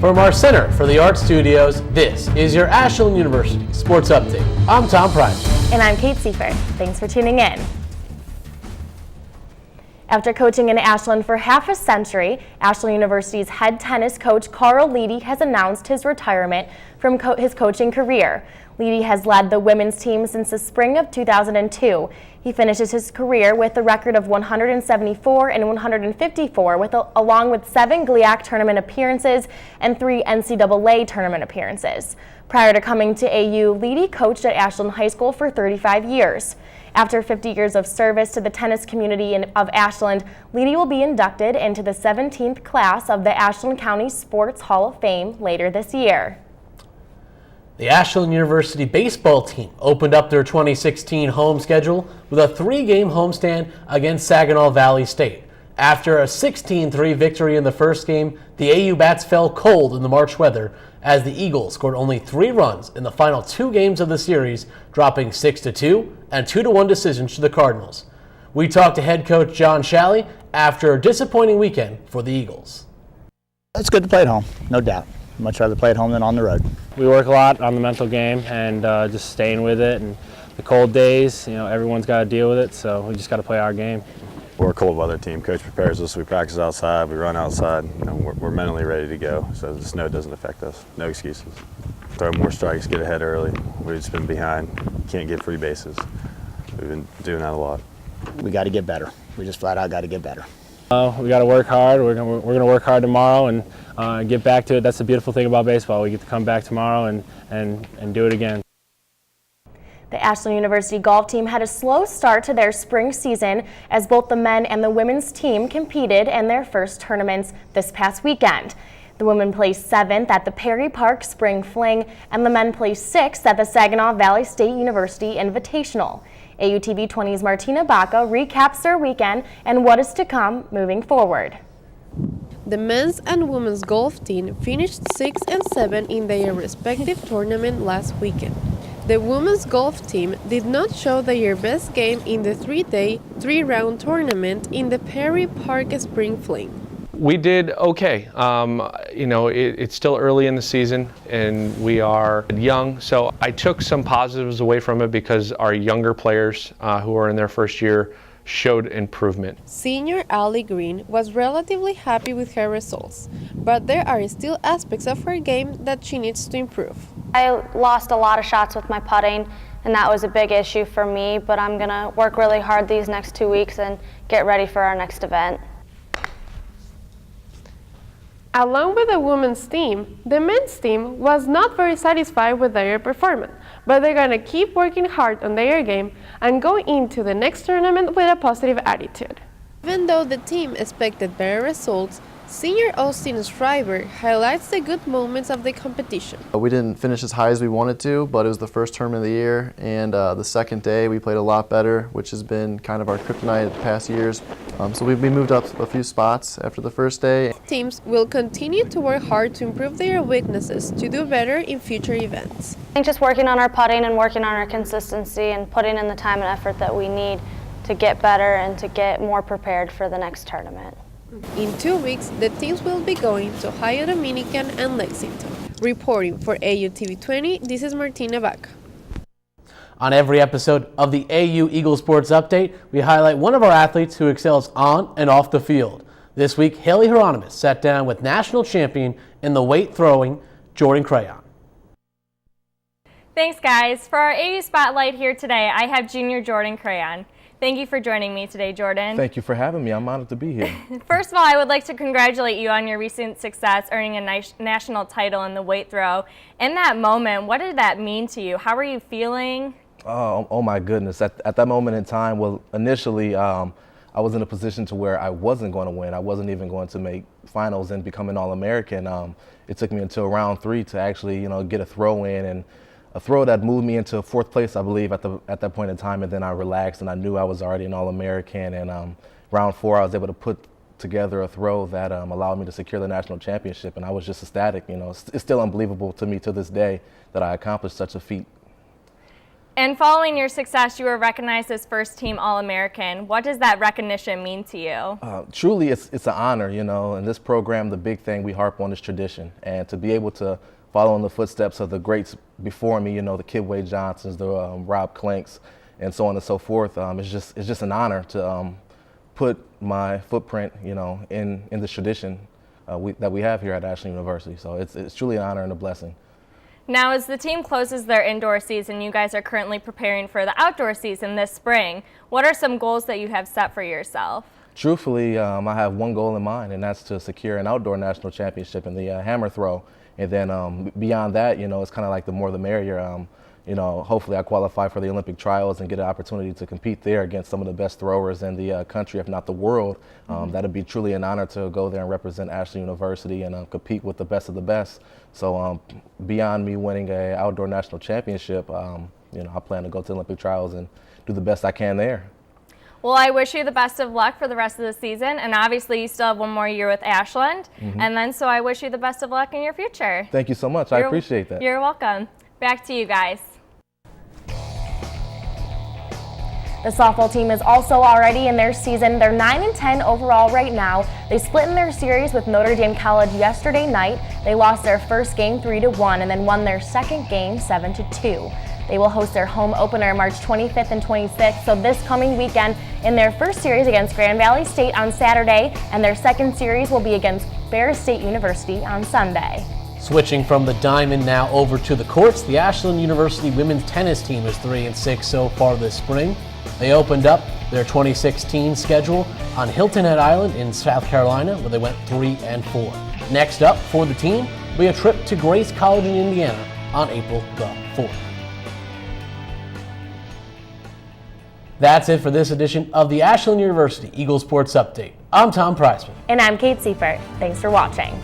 From our Center for the Arts Studios, this is your Ashland University Sports Update. I'm Tom Prizeman. And I'm Kate Siefert. Thanks for tuning in. After coaching in Ashland for half a century, Ashland University's head tennis coach Carl Leedy has announced his retirement from his coaching career. Leedy has led the women's team since the spring of 2002. He finishes his career with a record of 174 and 154, along with 7 GLIAC tournament appearances and 3 NCAA tournament appearances. Prior to coming to AU, Leedy coached at Ashland High School for 35 years. After 50 years of service to the tennis community of Ashland, Leedy will be inducted into the 17th class of the Ashland County Sports Hall of Fame later this year. The Ashland University baseball team opened up their 2016 home schedule with a 3-game homestand against Saginaw Valley State. After a 16-3 victory in the first game, the AU bats fell cold in the March weather as the Eagles scored only 3 runs in the final 2 games of the series, dropping 6-2 and 2-1 decisions to the Cardinals. We talked to head coach John Shalley after a disappointing weekend for the Eagles. It's good to play at home, no doubt. Much rather play at home than on the road. We work a lot on the mental game and just staying with it. And the cold days, everyone's got to deal with it, so we just got to play our game. We're a cold weather team. Coach prepares us. We practice outside. We run outside. We're mentally ready to go, so the snow doesn't affect us. No excuses. Throw more strikes, get ahead early. We've just been behind. Can't get free bases. We've been doing that a lot. We got to get better. We just flat out got to get better. We got to work hard. We're gonna work hard tomorrow and get back to it. That's the beautiful thing about baseball. We get to come back tomorrow and do it again. The Ashland University golf team had a slow start to their spring season as both the men and the women's team competed in their first tournaments this past weekend. The women placed 7th at the Perry Park Spring Fling and the men placed 6th at the Saginaw Valley State University Invitational. AUTV 20's Martina Baca recaps their weekend and what is to come moving forward. The men's and women's golf team finished 6 and 7 in their respective tournament last weekend. The women's golf team did not show their best game in the 3-day, 3-round tournament in the Perry Park Spring Fling. We did okay. It's still early in the season and we are young, so I took some positives away from it because our younger players who are in their first year showed improvement. Senior Allie Green was relatively happy with her results, but there are still aspects of her game that she needs to improve. I lost a lot of shots with my putting, and that was a big issue for me, but I'm going to work really hard these next 2 weeks and get ready for our next event. Along with the women's team, the men's team was not very satisfied with their performance, but they're going to keep working hard on their game and go into the next tournament with a positive attitude. Even though the team expected better results, senior Austin Schreiber highlights the good moments of the competition. We didn't finish as high as we wanted to, but it was the first tournament of the year, and the second day we played a lot better, which has been kind of our kryptonite the past years. So we moved up a few spots after the first day. Teams will continue to work hard to improve their weaknesses to do better in future events. I think just working on our putting and working on our consistency and putting in the time and effort that we need to get better and to get more prepared for the next tournament. In 2 weeks, the teams will be going to Ohio Dominican and Lexington. Reporting for AUTV 20, this is Martina Baca. On every episode of the AU Eagle Sports Update, we highlight one of our athletes who excels on and off the field. This week, Halee Heironimus sat down with national champion in the weight throwing, Jordan Crayon. Thanks, guys. For our AU Spotlight here today, I have junior Jordan Crayon. Thank you for joining me today, Jordan. Thank you for having me. I'm honored to be here. First of all, I would like to congratulate you on your recent success earning a national title in the weight throw. In that moment, what did that mean to you? How were you feeling? Oh my goodness. At that moment in time, well, initially, I was in a position to where I wasn't going to win. I wasn't even going to make finals and become an All-American. It took me until round 3 to actually, get a throw in, and a throw that moved me into 4th place, I believe, at that point in time, and then I relaxed and I knew I was already an All-American, and round 4 I was able to put together a throw that allowed me to secure the national championship, and I was just ecstatic. It's still unbelievable to me to this day that I accomplished such a feat. And following your success, you were recognized as first-team All-American. What does that recognition mean to you? Truly, it's an honor, you know. In this program, the big thing we harp on is tradition, and to be able to follow in the footsteps of the greats before me, you know, the Kidway Johnsons, the Rob Clanks, and so on and so forth. It's just an honor to put my footprint, you know, in this tradition that we have here at Ashland University. So it's truly an honor and a blessing. Now, as the team closes their indoor season, you guys are currently preparing for the outdoor season this spring. What are some goals that you have set for yourself? Truthfully, I have one goal in mind, and that's to secure an outdoor national championship in the hammer throw. And then beyond that, you know, it's kind of like the more the merrier. You know, hopefully I qualify for the Olympic trials and get an opportunity to compete there against some of the best throwers in the country, if not the world. That'd be truly an honor to go there and represent Ashland University and compete with the best of the best. So beyond me winning an outdoor national championship, you know, I plan to go to the Olympic trials and do the best I can there. Well, I wish you the best of luck for the rest of the season, and obviously you still have one more year with Ashland, and then so I wish you the best of luck in your future. Thank you so much. I appreciate that. You're welcome. Back to you guys. The softball team is also already in their season. They're 9-10 overall right now. They split in their series with Notre Dame College yesterday night. They lost their first game 3-1 and then won their second game 7-2. They will host their home opener March 25th and 26th, so this coming weekend in their first series against Grand Valley State on Saturday, and their second series will be against Ferris State University on Sunday. Switching from the diamond now over to the courts, the Ashland University women's tennis team is 3-6 so far this spring. They opened up their 2016 schedule on Hilton Head Island in South Carolina, where they went 3-4. Next up for the team will be a trip to Grace College in Indiana on April the 4th. That's it for this edition of the Ashland University Eagle Sports Update. I'm Tom Prizeman. And I'm Kate Siefert. Thanks for watching.